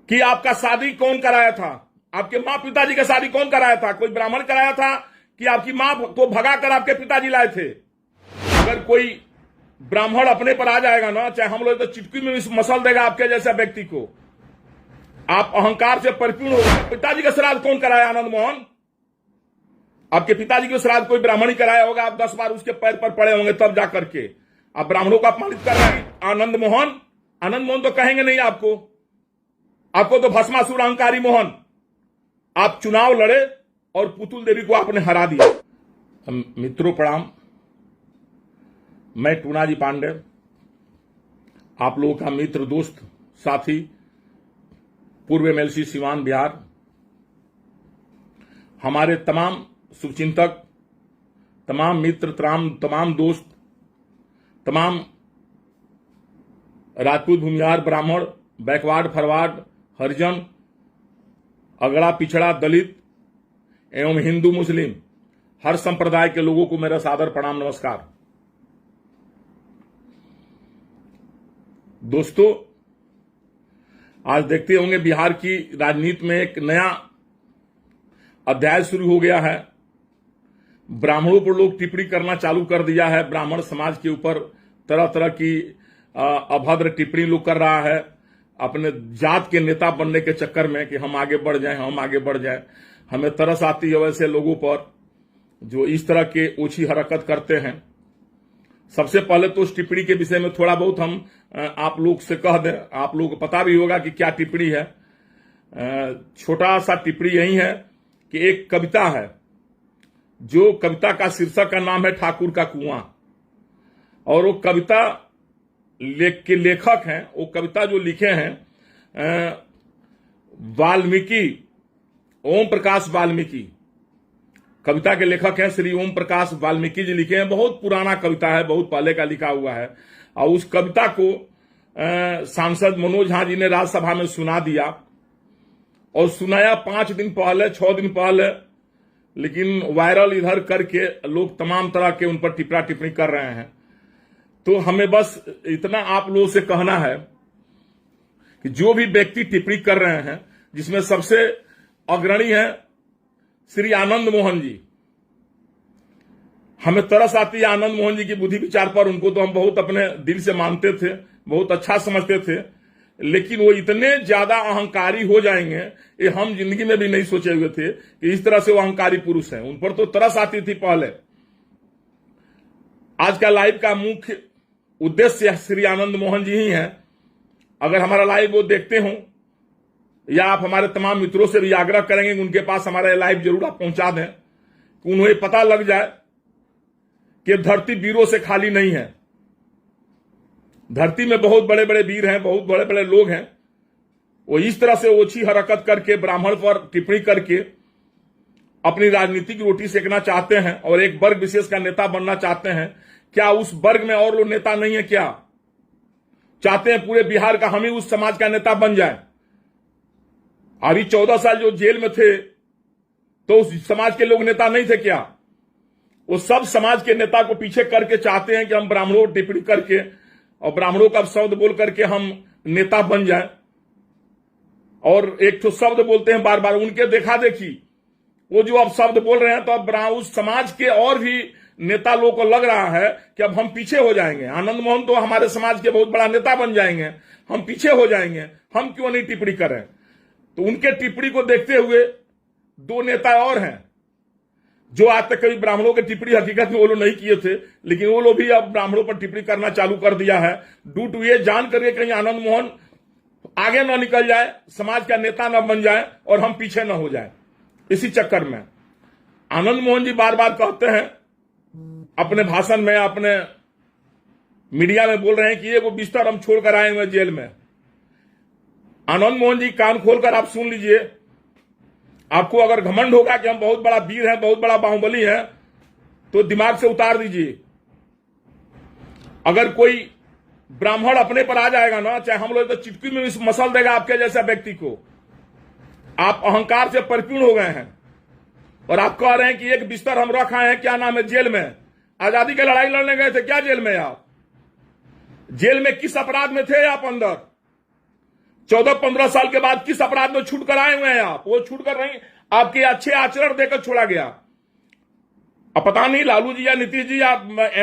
कि आपका शादी कौन कराया था, आपके माँ पिताजी का शादी कौन कराया था? कोई ब्राह्मण कराया था कि आपकी माँ को भगाकर आपके पिताजी लाए थे? अगर कोई ब्राह्मण अपने पर आ जाएगा ना, चाहे हम लोग तो चिटकी में भी मसल देगा आपके जैसा व्यक्ति को। आप अहंकार से परिपूर्ण हो गए। पिताजी का श्राद्ध कौन कराया? आनंद मोहन। आपके पिताजी को श्राद्ध कोई ब्राह्मण ही कराया होगा, आप 10 बार उसके पैर पर पड़े होंगे तब जाकर के आप ब्राह्मणों को अपमानित कर रहे हैं। आनंद मोहन तो कहेंगे नहीं आपको, आपको तो भस्मासुर अहंकारी मोहन। आप चुनाव लड़े और पुतुल देवी को आपने हरा दिया। मित्रों प्रणाम, मैं टूनाजी पांडे, आप लोगों का मित्र, दोस्त, साथी, पूर्व एमएलसी सीवान बिहार। हमारे तमाम शुभचिंतक, तमाम मित्र, तमाम दोस्त, तमाम राजपूत, भूमिहार, ब्राह्मण, बैकवर्ड, फॉरवर्ड, हरिजन, अगड़ा, पिछड़ा, दलित एवं हिंदू, मुस्लिम, हर संप्रदाय के लोगों को मेरा सादर प्रणाम, नमस्कार। दोस्तों, आज देखते होंगे बिहार की राजनीति में एक नया अध्याय शुरू हो गया है। ब्राह्मणों पर लोग टिप्पणी करना चालू कर दिया है। ब्राह्मण समाज के ऊपर तरह तरह की अभद्र टिप्पणी लोग कर रहा है, अपने जात के नेता बनने के चक्कर में कि हम आगे बढ़ जाएं, हम आगे बढ़ जाएं। हमें तरस आती है वैसे लोगों पर जो इस तरह के ओछी हरकत करते हैं। सबसे पहले तो उस टिप्पणी के विषय में थोड़ा बहुत हम आप लोग से कह दें, आप लोगों को पता भी होगा कि क्या टिप्पणी है। छोटा सा टिप्पणी यही है कि एक कविता है, जो कविता का शीर्षक का नाम है ठाकुर का कुआं, और वो कविता के लेखक हैं, वो कविता जो लिखे हैं वाल्मीकि, ओम प्रकाश वाल्मीकि। कविता के लेखक हैं श्री ओम प्रकाश वाल्मीकि जी लिखे हैं। बहुत पुराना कविता है, बहुत पहले का लिखा हुआ है। और उस कविता को सांसद मनोज झा जी ने राज्यसभा में सुना दिया, और सुनाया 5 दिन पहले, 6 दिन पहले, लेकिन वायरल इधर करके लोग तमाम तरह के उन पर टिप्पणी कर रहे हैं। तो हमें बस इतना आप लोगों से कहना है कि जो भी व्यक्ति टिप्पणी कर रहे हैं, जिसमें सबसे अग्रणी है श्री आनंद मोहन जी, हमें तरस आती है आनंद मोहन जी की बुद्धि विचार पर। उनको तो हम बहुत अपने दिल से मानते थे, बहुत अच्छा समझते थे, लेकिन वो इतने ज्यादा अहंकारी हो जाएंगे ये हम जिंदगी में भी नहीं सोचे हुए थे कि इस तरह से वो अहंकारी पुरुष हैं। उन पर तो तरस आती थी पहले। आज का लाइव का मुख्य उद्देश्य श्री आनंद मोहन जी ही हैं। अगर हमारा लाइव वो देखते हो, या आप हमारे तमाम मित्रों से भी आग्रह करेंगे कि उनके पास हमारा लाइव जरूर आप पहुंचा दें, कि उन्हें पता लग जाए कि धरती वीरों से खाली नहीं है। धरती में बहुत बड़े बड़े वीर हैं, बहुत बड़े बड़े लोग हैं। वो इस तरह से ओछी हरकत करके, ब्राह्मण पर टिप्पणी करके अपनी राजनीतिक रोटी सेकना चाहते हैं और एक वर्ग विशेष का नेता बनना चाहते हैं। क्या उस वर्ग में और लोग नेता नहीं है? क्या चाहते हैं पूरे बिहार का हम ही उस समाज का नेता बन जाए? अभी 14 साल जो जेल में थे तो उस समाज के लोग नेता नहीं थे क्या? वो सब समाज के नेता को पीछे करके चाहते हैं कि हम ब्राह्मणों को टिप्पणी करके और ब्राह्मणों का शब्द बोल करके हम नेता बन जाए। और एक तो शब्द बोलते हैं बार बार, उनके देखा देखी वो जो अब शब्द बोल रहे हैं, तो अब उस समाज के और भी नेता लोगों को लग रहा है कि अब हम पीछे हो जाएंगे। आनंद मोहन तो हमारे समाज के बहुत बड़ा नेता बन जाएंगे, हम पीछे हो जाएंगे, हम क्यों नहीं टिप्पणी करें? तो उनके टिप्पणी को देखते हुए 2 नेता और हैं जो आज तक कभी ब्राह्मणों की टिप्पणी हकीकत में वो लोग नहीं किए थे, लेकिन वो लोग भी अब ब्राह्मणों पर टिप्पणी करना चालू कर दिया है। ड्यू टू ये जान करके कहीं आनंद मोहन आगे न निकल जाए, समाज का नेता न बन जाए और हम पीछे न हो जाए। इसी चक्कर में आनंद मोहन जी बार बार कहते हैं अपने भाषण में, अपने मीडिया में बोल रहे हैं कि ये वो बिस्तर हम छोड़कर आए हुए जेल में। आनंद मोहन जी कान खोलकर आप सुन लीजिए। आपको अगर घमंड होगा कि हम बहुत बड़ा वीर हैं, बहुत बड़ा बाहुबली हैं, तो दिमाग से उतार दीजिए। अगर कोई ब्राह्मण अपने पर आ जाएगा ना, चाहे हम लोग तो चिटकी में भी मसल देगा आपके जैसा व्यक्ति को। आप अहंकार से परिपूर्ण हो गए हैं और आप कह रहे हैं कि एक बिस्तर हम रख आए हैं, क्या नाम है, जेल में। आजादी की लड़ाई लड़ने गए थे क्या जेल में? आप जेल में किस अपराध में थे आप अंदर? 14-15 साल के बाद किस अपराध में छूट कर आए हुए हैं आप? वो छूट कर नहीं, आपके अच्छे आचरण देकर छोड़ा गया। अब पता नहीं लालू जी या नीतीश जी या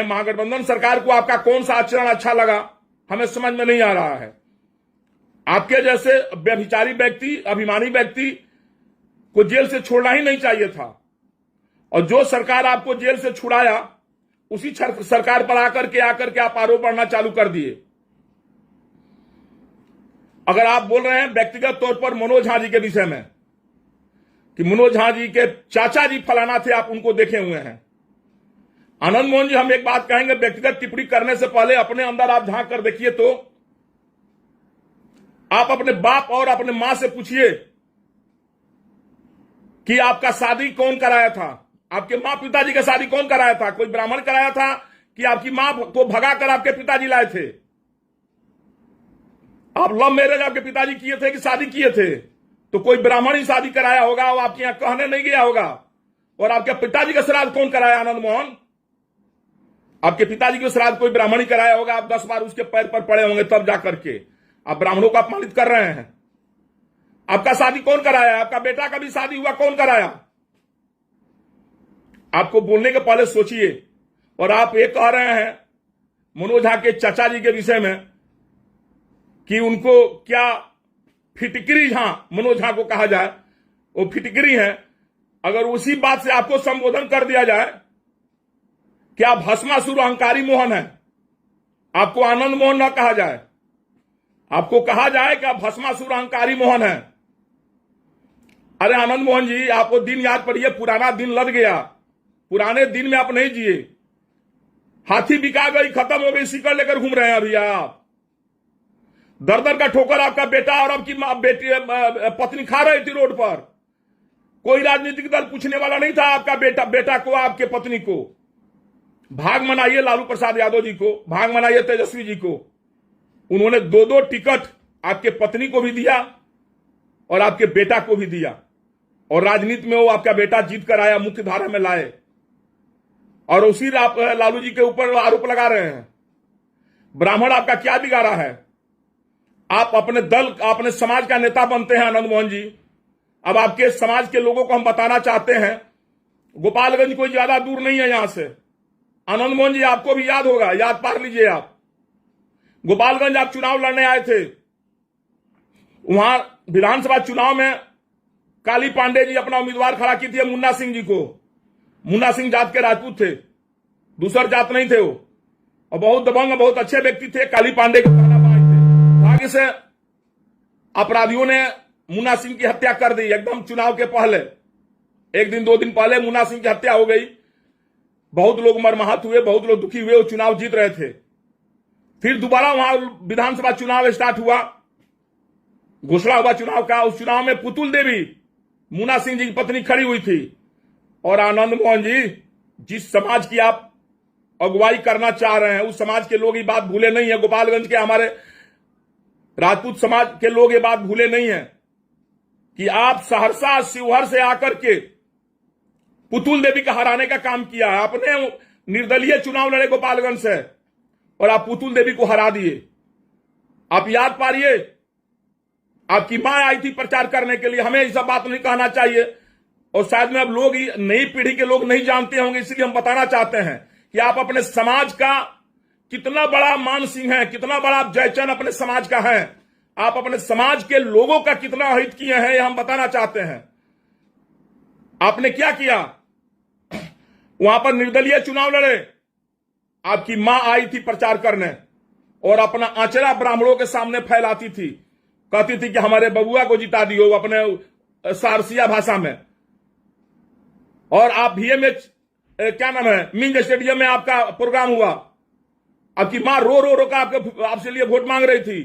महागठबंधन सरकार को आपका कौन सा आचरण अच्छा लगा, हमें समझ में नहीं आ रहा है। आपके जैसे व्यभिचारी व्यक्ति, अभिमानी व्यक्ति को जेल से छोड़ना ही नहीं चाहिए था, और जो सरकार आपको जेल से छुड़ाया उसी सरकार पर आकर के आप आरोप पढ़ना चालू कर दिए। अगर आप बोल रहे हैं व्यक्तिगत तौर पर मनोज झा जी के विषय में कि मनोज झा जी के चाचा जी फलाना थे, आप उनको देखे हुए हैं। आनंद मोहन जी, हम एक बात कहेंगे, व्यक्तिगत टिप्पणी करने से पहले अपने अंदर आप झांक कर देखिए तो आप अपने बाप और अपने मां से पूछिए कि आपका शादी कौन कराया था, आपके मां पिताजी का शादी कौन कराया था? कोई ब्राह्मण कराया था कि आपकी मां को भगाकर आपके पिताजी लाए थे? आप लव मैरिज आपके पिताजी किए थे कि शादी किए थे? तो कोई ब्राह्मण ही शादी कराया होगा, वो आपके यहां कहने नहीं गया होगा। और आपके पिताजी का श्राद्ध कौन कराया? आनंद मोहन, आपके पिताजी का श्राद्ध कोई ब्राह्मण ही कराया होगा। आप 10 बार उसके पैर पर पड़े होंगे, तब जाकर के आप ब्राह्मणों को अपमानित कर रहे हैं। आपका शादी कौन कराया? आपका बेटा का भी शादी हुआ, कौन कराया? आपको बोलने के पहले सोचिए। और आप ये कह रहे हैं मनोज झा के चाचा जी के विषय में कि उनको क्या फिटकरी झा, मनोज झा को कहा जाए, वो फिटकरी है। अगर उसी बात से आपको संबोधन कर दिया जाए कि आप भस्मासुर अहंकारी मोहन है, आपको आनंद मोहन न कहा जाए, आपको कहा जाए कि आप भस्मासुर अहंकारी मोहन है। अरे आनंद मोहन जी, आपको दिन याद पड़िए, पुराना दिन लद गया, पुराने दिन में आप नहीं जिए। हाथी बिका गई, खत्म हो गई, सिकड़ लेकर घूम रहे हैं अभी आप। दर दर का ठोकर आपका बेटा और आपकी बेटी पत्नी खा रही थी रोड पर। कोई राजनीतिक दल पूछने वाला नहीं था आपका बेटा को, आपके पत्नी को। भाग मनाइए लालू प्रसाद यादव जी को, भाग मनाइए तेजस्वी जी को। उन्होंने 2-2 टिकट आपके पत्नी को भी दिया और आपके बेटा को भी दिया, और राजनीति में वो आपका बेटा जीत कर आया, मुख्य धारा में लाए, और उसी लालू जी के ऊपर आरोप लगा रहे हैं। ब्राह्मण आपका क्या बिगाड़ा है? आप अपने दल, अपने समाज का नेता बनते हैं आनंद मोहन जी। अब आपके समाज के लोगों को हम बताना चाहते हैं, गोपालगंज कोई ज्यादा दूर नहीं है यहां से। आनंद मोहन जी, आपको भी याद होगा, याद पार लीजिए आप। गोपालगंज आप चुनाव लड़ने आए थे, वहां विधानसभा चुनाव में काली पांडे जी अपना उम्मीदवार खड़ा की थी मुन्ना सिंह जी को। मुन्ना सिंह जात के राजपूत थे, दूसर जात नहीं थे वो, और बहुत दबंग, बहुत अच्छे व्यक्ति थे। काली पांडे के भाग्य से अपराधियों ने मुन्ना सिंह की हत्या कर दी एकदम चुनाव के पहले। 1 दिन 2 दिन पहले मुन्ना सिंह की हत्या हो गई। बहुत लोग मर्माहत हुए, बहुत लोग दुखी हुए, वो चुनाव जीत रहे थे। फिर दोबारा वहां विधानसभा चुनाव स्टार्ट हुआ, घोषणा हुआ चुनाव का। उस चुनाव में पुतुल देवी, मुन्ना सिंह जी की पत्नी, खड़ी हुई थी। और आनंद मोहन जी, जिस समाज की आप अगुवाई करना चाह रहे हैं, उस समाज के लोग ये बात भूले नहीं है। गोपालगंज के हमारे राजपूत समाज के लोग ये बात भूले नहीं है कि आप सहरसा शिवहर से आकर के पुतुल देवी का हराने का काम किया है। आपने निर्दलीय चुनाव लड़े गोपालगंज से और आप पुतुल देवी को हरा दिए। आप याद पारिए, आपकी मां आई थी प्रचार करने के लिए। हमें ये सब बात नहीं कहना चाहिए, और शायद में अब लोग, नई पीढ़ी के लोग नहीं जानते होंगे, इसलिए हम बताना चाहते हैं कि आप अपने समाज का कितना बड़ा मान सिंह है, कितना बड़ा आप जयचंद अपने समाज का है। आप अपने समाज के लोगों का कितना हित किए हैं, यह हम बताना चाहते हैं। आपने क्या किया? वहां पर निर्दलीय चुनाव लड़े, आपकी मां आई थी प्रचार करने और अपना आंचला ब्राह्मणों के सामने फैलाती थी, कहती थी कि हमारे बबुआ को जिता दियो, अपने सारसिया भाषा में। और आप VMH क्या नाम है, मिंज स्टेडियम में आपका प्रोग्राम हुआ। आपकी मां रो रो रो का आपसे लिए वोट मांग रही थी।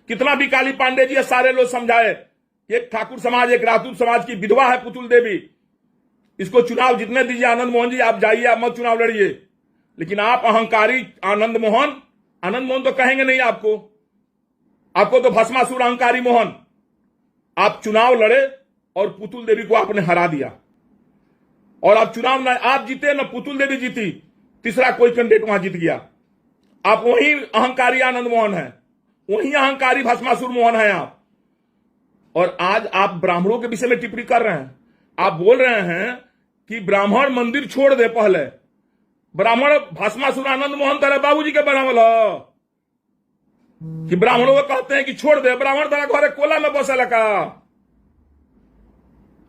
कितना भी काली पांडे जी सारे लोग समझाए, एक ठाकुर समाज, एक राजपूत समाज की विधवा है पुतुल देवी, इसको चुनाव जीतने दीजिए। आनंद मोहन जी, आप जाइए, आप मत चुनाव लड़िए। लेकिन आप अहंकारी आनंद मोहन तो कहेंगे नहीं आपको तो भस्मासुर अहंकारी मोहन। आप चुनाव लड़े और पुतुल देवी को आपने हरा दिया, और आप चुनाव न आप जीते न पुतुल देवी जीती, तीसरा कोई कैंडिडेट वहां जीत गया। आप वही अहंकारी आनंद मोहन है। वही अहंकारी भस्मासुर मोहन है आप। और आज आप ब्राह्मणों के विषय में टिप्पणी कर रहे हैं। आप बोल रहे हैं कि ब्राह्मण मंदिर छोड़ दे। पहले ब्राह्मण भस्मासुर आनंद मोहन तेरे बाबूजी के बनावल हो कि ब्राह्मणों को कहते हैं कि छोड़ दे। ब्राह्मण तेरा घरे कोला में बसल का।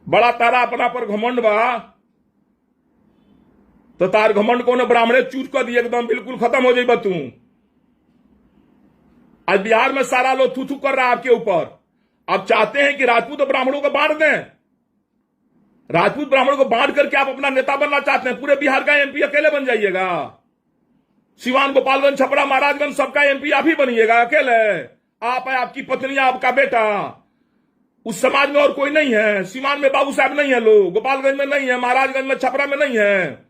बड़ा तारा अपना पर घमंड बा, तो तार घमंड को ब्राह्मणे चूट कर दिए, एकदम बिल्कुल खत्म हो जाएगा तू। आज बिहार में सारा लोग थू थू कर रहा है आपके ऊपर। आप चाहते हैं कि राजपूत ब्राह्मणों को बांट दें। राजपूत ब्राह्मणों को बांट करके आप अपना नेता बनना चाहते हैं। पूरे बिहार का एमपी अकेले बन जाइएगा। सिवान, गोपालगंज, छपरा, महाराजगंज सबका एमपी आप ही बनिएगा अकेले। आप है, आपकी पत्नी, आपका बेटा। उस समाज में और कोई नहीं है। सिवान में बाबू साहब नहीं है, लोग गोपालगंज में नहीं है, महाराजगंज में, छपरा में नहीं है।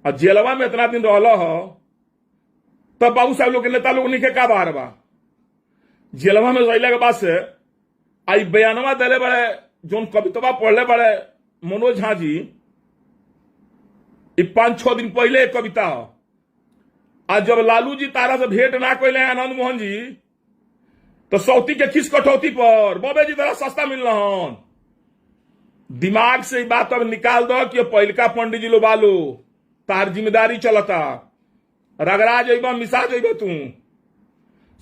और जेलवा में इतना दिन रहा हो तब बाबू साहब लोग के नेता लोग निके का बाहर बा। जेलवा में रहने के बाद से आई बयानवा दिले बड़े, जो कवितवा पढ़ले बड़े मनोज झा जी, 5-6 दिन पहले एक कविता। आज जब लालू जी तारा से भेंट ना कैले आनंद मोहन जी, तो सौती के किस कटौती पर बबे जी तरह सस्ता मिल रहा। दिमाग से बात अब निकाल दो कि पहिलका पंडित जी लो बालो तार जिम्मेदारी चलता। रगड़ा जेबा, मिसा जेबा तू।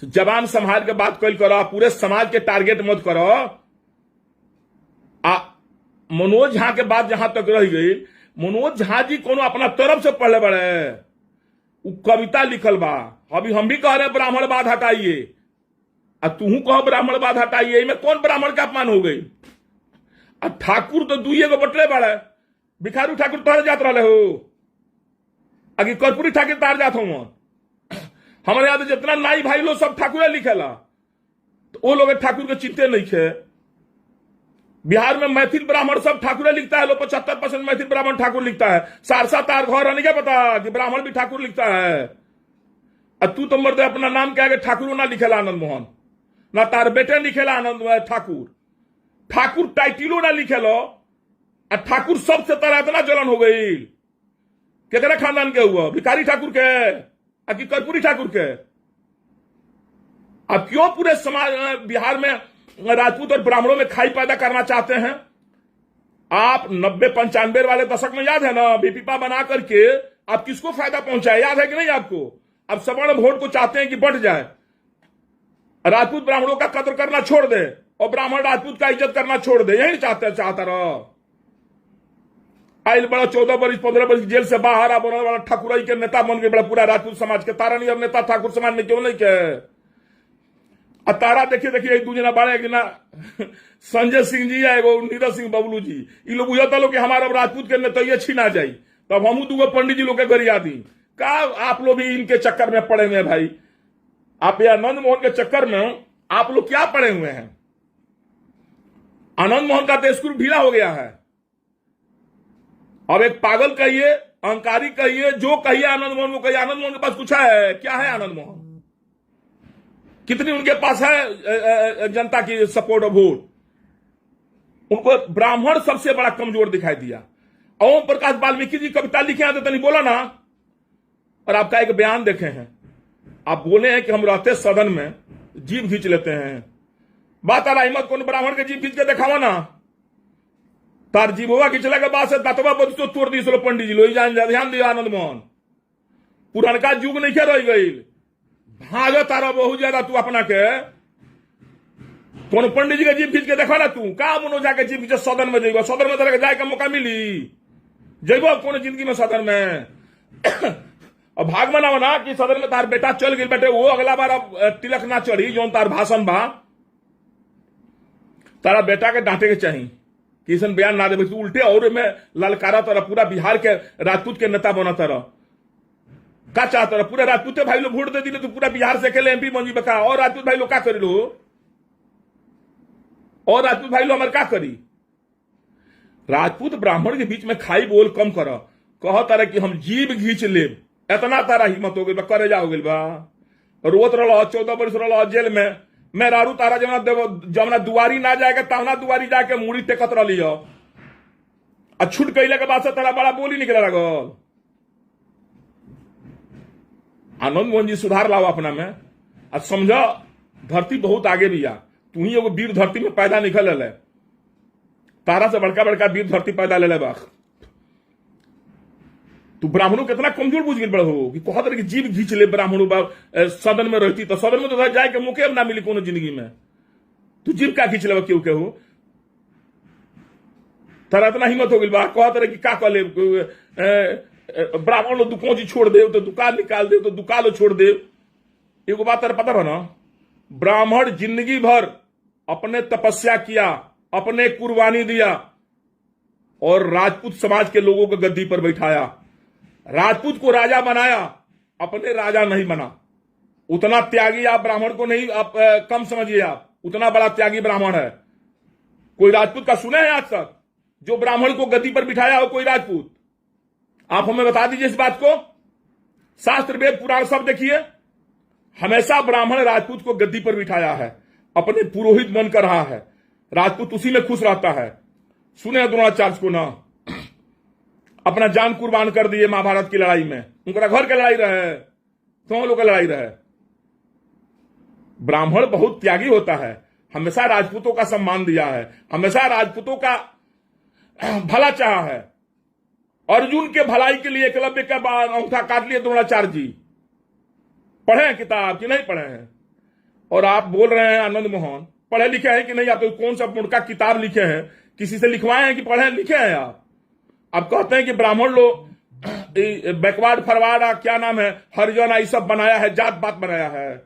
जबान संभाल के बात कल करो। पूरे समाज के टारगेट मत करो। मनोज झा के बात जहां तक रह गई, मनोज झा जी कोनो अपना तरफ से पढ़ले बड़े, वो कविता लिखल बा। अभी हम भी कह रहे ब्राह्मण बाद हटाइए, और तू कहो ब्राह्मण बाद हटाइए। इनमें कौन ब्राह्मण का अपमान हो गई? और ठाकुर तो दुइये को बटले बड़े। भिखारू ठाकुर तोहरे जात रहे हो, अगे कर्पूरी ठाकुर तार जात हूं। हमारे याद जितना नाई भाई लोग सब ठाकुर लिखेला, तो वो लोग ठाकुर के चिंते नहीं थे। बिहार में मैथिल ब्राह्मण सब ठाकुर लिखता है। लोग 75% मैथिल ब्राह्मण ठाकुर लिखता है। सारसा तार घर नहीं क्या पता कि ब्राह्मण भी ठाकुर लिखता है। और तू तो मर्द अपना नाम क्या ठाकुर ना लिखेला आनंद मोहन, ना तार बेटे लिखेला आनंद ठाकुर। ठाकुर टाइटिलो ना लिखेलो। और ठाकुर सबसे तरह इतना जलन हो गई। केकरा खानदान के हुआ? भिखारी ठाकुर के कि कर्पूरी ठाकुर के? अब क्यों पूरे समाज बिहार में राजपूत और ब्राह्मणों में खाई पैदा करना चाहते हैं? आप 90-95 वाले दशक में याद है ना, बीपीपा बना करके आप किसको फायदा पहुंचाए, याद है कि नहीं आपको? अब सवर्ण वोट को चाहते हैं कि बढ़ जाए। राजपूत ब्राह्मणों का कदर करना छोड़ दे और ब्राह्मण राजपूत का इज्जत करना छोड़ दे। यही चाहता रहो। आइल बड़ा 14 वर्ष 15 वर्ष जेल से बाहर आ बोला वाला ठाकुराई के नेता बन गए। बड़ा पूरा राजपूत समाज के तारा नहीं। अब नेता ठाकुर समाज में क्यों नहीं के? तारा देखिए एक दूसरा बारे कि ना संजय सिंह जी या एगो नीरज सिंह बबलू जी, ये लोग बुझता लोग कि हमारा राजपूत के नेता छीना जाये, तब हम दूगो पंडित जी लोग के गरिया दी का। आप लोग भी इनके चक्कर में पड़े हुए हैं भाई। आप ये आनंद मोहन के चक्कर में आप लोग क्या पड़े हुए हैं? आनंद मोहन का तो स्कूल ढीला हो गया है। अब एक पागल कहिए, अहंकारी कहिए, जो कहिए आनंद मोहन को कहिए। आनंद मोहन के पास कुछ है क्या? है आनंद मोहन? कितनी उनके पास है जनता की सपोर्ट और वोट? उनको ब्राह्मण सबसे बड़ा कमजोर दिखाई दिया। ओम प्रकाश वाल्मीकि जी कविता लिखे हैं तो नहीं बोला ना। और आपका एक बयान देखे हैं, आप बोले हैं कि हम रहते सदन में जीभ खींच लेते हैं। बात आ हिम्मत कौन ब्राह्मण के जीभ खींच के दिखावा ना। तार जीभवा खींचला के बाद से दातवा बद तो तोड़ दी पंडित जी लो। ध्यान दियो आनंद मोहन, पुरानका युग नहीं रह गई। भाग तारा बहुत ज्यादा तू अपना के। कौन पंडित जी के जीभ खींच के देखा ना तू का मनोजा के जीभ खींचे सदन में जेब। सदन में तरह जाए का मौका मिली जेब कौन जिंदगी में सदन में। और भाग मनाओ ना कि सदन में तार बेटा चल गई बेटे, वो अगला बार अब तिलक ना चढ़ी जो तार भाषण बा। तारा बेटा के डांटे के चाहिए कि ऐसा बयान ना दे। तू उल्टे और में ललकारा तरह पूरा बिहार के राजपूत के नेता बना तरह का चाहता रहा। पूरे राजपूत भाई लोग वोट दे दिले तो पूरा बिहार से अकेले एमपी बन जी बका। और राजपूत भाई लोग का करी लो? और राजपूत भाई लोग हमारे का करी? राजपूत ब्राह्मण के बीच में खाई बोल कम करो। कह तारा कि हम जीभ घींच ले, इतना तारा हिम्मत हो गई बा, करे जा हो गई बा। रोत रहा 14 वर्ष रहा जेल में। मैं रारू तारा जमना दुआरी ना जाएगा तमना दुआरी जाके मुड़ी टेकत रही हो। और छूट कैले के बाद से तारा बड़ा बोली निकले लगल। आनंद मोहन जी सुधार लाओ अपना में। आज समझा धरती बहुत आगे भी आ, तू ही एगो वीर धरती में पैदा निकल है, तारा से बड़का बड़का वीर धरती पैदा ले बा। तू ब्राह्मणों कितना कमजोर बुझ गई बड़ हो कि कहा तरह की जीव घींच ले ब्राह्मणों बा सदन में रहती तो सदन में तो जाए के मौके ना मिली कोनो जिंदगी में, तू जीव क्या खींच ले क्यों केहू तारा इतना हिम्मत हो गई बा कहा तरह की का ले ब्राह्मण लोग दुकान जी छोड़ दे तो दुकान निकाल दे तो दुकान छोड़ दे। एगो बात तेरा पता बा ना, ब्राह्मण जिंदगी भर अपने तपस्या किया, अपने कुर्बानी दिया और राजपूत समाज के लोगों को गद्दी पर बैठाया, राजपूत को राजा बनाया, अपने राजा नहीं बना। उतना त्यागी आप ब्राह्मण को नहीं आप कम समझिए, आप उतना बड़ा त्यागी ब्राह्मण है। कोई राजपूत का सुने हैं आज तक जो ब्राह्मण को गद्दी पर बिठाया हो? कोई राजपूत आप हमें बता दीजिए इस बात को। शास्त्र वेद पुराण सब देखिए, हमेशा ब्राह्मण राजपूत को गद्दी पर बिठाया है, अपने पुरोहित बनकर रहा है, राजपूत उसी में खुश रहता है। सुने द्रोणाचार्य को ना, अपना जान कुर्बान कर दिए महाभारत की लड़ाई में, उनका घर का लड़ाई रहे, तो लोग का लड़ाई रहे। ब्राह्मण बहुत त्यागी होता है, हमेशा राजपूतों का सम्मान दिया है, हमेशा राजपूतों का भला चाहा है। अर्जुन के भलाई के लिए एकलव्य का अंगूठा काट लिए द्रोणाचार्य जी। पढ़े हैं किताब कि नहीं पढ़े हैं? और आप बोल रहे हैं आनंद मोहन पढ़े लिखे हैं कि नहीं? आप तो कौन सा मुर्खा किताब लिखे हैं, किसी से लिखवाए हैं कि पढ़े लिखे हैं? आप कहते हैं कि ब्राह्मण लोग बैकवर्ड फॉरवर्ड क्या नाम है हरिजन ये सब बनाया है, जात पात बनाया है।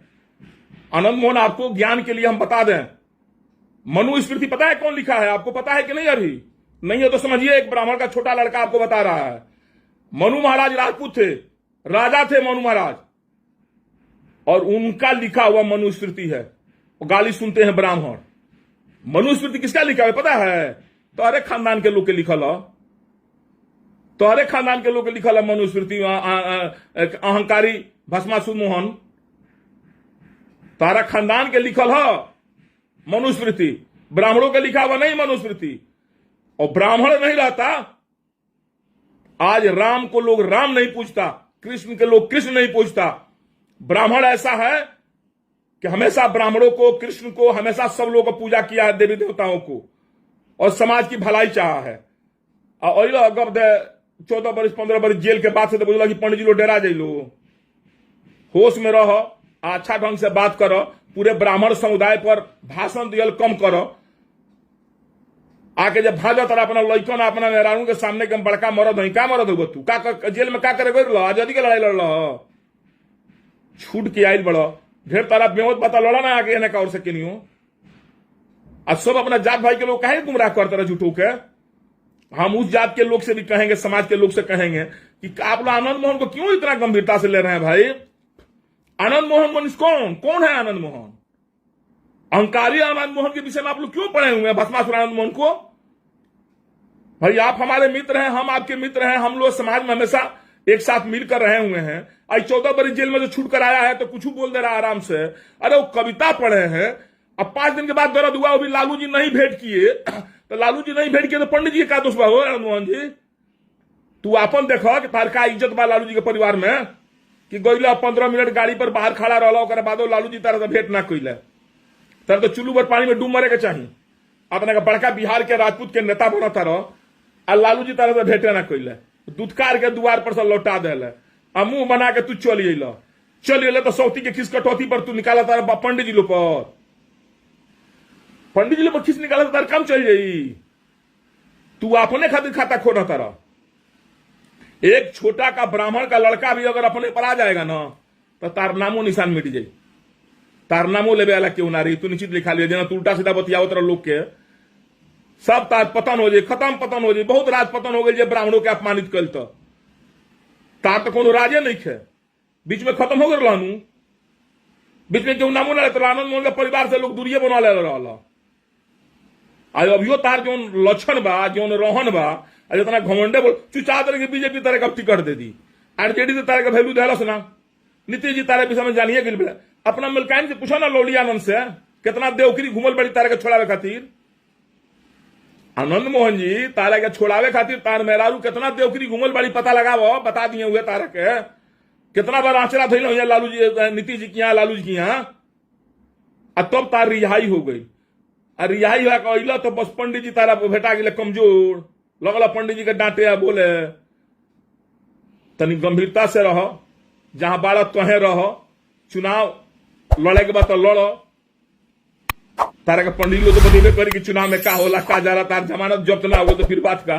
आनंद मोहन आपको ज्ञान के लिए हम बता दें, मनुस्मृति पता है कौन लिखा है? आपको पता है कि नहीं? अभी नहीं है तो समझिए, एक ब्राह्मण का छोटा लड़का आपको बता रहा है। मनु महाराज राजपूत थे, राजा थे मनु महाराज, और उनका लिखा हुआ मनुस्मृति है। गाली सुनते हैं ब्राह्मण। मनुस्मृति किसका लिखा है पता है? तो अरे खानदान के लोग के लिखल है, तो अरे खानदान के लोग के लिखल है मनुस्मृति। अहंकारी भस्मासुर मोहन, तारा खानदान के लिखल है मनुस्मृति, ब्राह्मणों के लिखा हुआ नहीं मनुस्मृति। और ब्राह्मण नहीं रहता, आज राम को लोग राम नहीं पूछता, कृष्ण के लोग कृष्ण नहीं पूछता। ब्राह्मण ऐसा है कि हमेशा ब्राह्मणों को, कृष्ण को, हमेशा सब लोगों को पूजा किया है, देवी देवताओं को, और समाज की भलाई चाहा है। और 14 वर्ष 15 वर्ष जेल के बाद से तो बोला कि पंडित जी लोग डरा जाइलो, होश में रहो, अच्छा ढंग से बात करो, पूरे ब्राह्मण समुदाय पर भाषण दियल कम करो। आके जब भाजा तारा अपना लड़कन अपना मेहरानू के सामने के बड़का मरद है, क्या मरद हो तू? का जेल में का करे आजादी के लड़ाई लड़ छूट के आयल बड़ो, ढेर तारा बेहोत बता लड़ा ना आगे ना और सके नहीं हो। आज सब अपना जात भाई के लोग कहे गुमराह करते रहे झूठों के। हम उस जात के लोग से भी कहेंगे, समाज के लोग से कहेंगे कि आप लोग आनंद मोहन को क्यों इतना गंभीरता से ले रहे हैं भाई? आनंद मोहन मनीष कौन है आनंद मोहन? अहंकारी आनंद मोहन के विषय में आप लोग क्यों पढ़े हुए हैं भस्मासुर आनंद मोहन को? भाई आप हमारे मित्र हैं, हम आपके मित्र हैं, हम लोग समाज में हमेशा एक साथ मिलकर रहे हुए हैं। आज 14 बड़ी जेल में जो छूट कर आया है तो कुछ बोल दे रहा है आराम से। अरे वो कविता पढ़े हैं, अब 5 दिन के बाद दर्द हुआ, वो भी लालू जी नहीं भेंट किए। तो लालू जी नहीं भेंट किए तो पंडित जी का दोष बा हो आनंद मोहन जी? तू आपन देखो कि तार का इज्जत बा लालू जी के परिवार में कि गईला 15 मिनट गाड़ी पर बाहर खड़ा रहा, ओकर बाद लालू जी तारा से भेंट ना कैले। तारा तो चुल्लू पर पानी में डूब मरे के चाहिए। अपने का बड़का बिहार के राजपूत के नेता बनता रहो, आ लालू जी तारा से भेंटे ना कैले, दुदकार के द्वार पर से लौटा दिले, आ मुंह बना के तू चल अल तो सौती के खिस कटौती पर तू निकाला तारा पंडित जी लो पर, पंडित जी लो पर खिस निकाला तारा काम चल जाई। तू अपने खातिर खाता खोना तारा। एक छोटा का ब्राह्मण का लड़का भी अगर अपने पर आ जाएगा ना तो तार नामो निशान मिट जाए। तार नामो लेवे वाला क्यों ना रही, तू निश्चित लिखा लिया जना तू उल्टा सीधा बतियाओ तरह लोग के सब तार पतन हो जाए, खत्म पतन हो जाए। बहुत राज पतन हो गई ब्राह्मणों के अपमानित कल तो तार तो कोनो राजे नहीं है, बीच में खत्म हो गए। बीच में क्यों नामो ना तो आनंद मोहन के परिवार से लोग दूरिये बना ले रहा। अभियो तार जो लक्षण बा, जो रोहन बा, जितना घमंडे बोल तू चाहते रहे कि बीजेपी तारे कब टिकट दे दी, आरजेडी से तारे का वैल्यू दहलस ना। नीतीश जी तारे विषय में जानिए गिल अपना मिलकाइन से पूछा ना लोली आनंद से कितना देवखरी घूमल बड़ी तारे के छोड़ावे खातिर। आनंद मोहन जी तारे के छोड़ावे खातिर तार मेहरारू कितना देवखरी घूमल बड़ी पता लगावो, बता दिए हुए तारे के कितना बार आंचरा धैल लालू जी नीतीश जी की यहाँ, लालू जी की यहाँ। आ तब तार रिहाई हो गई। आ रिहाई हुआ कहला तो बस पंडित जी तारा भेटा गए कमजोर, लगला पंडित जी के डांटे आ बोले तनी गंभीरता से रहो, जहां बाड़ा तोहे रहो, चुनाव लड़े के बाद तो लड़ो। तारा के पंडित लोग तो बतेबे करी कि चुनाव में का होला का जा रहा, तार जमानत जब्त ना हो तो फिर बात का।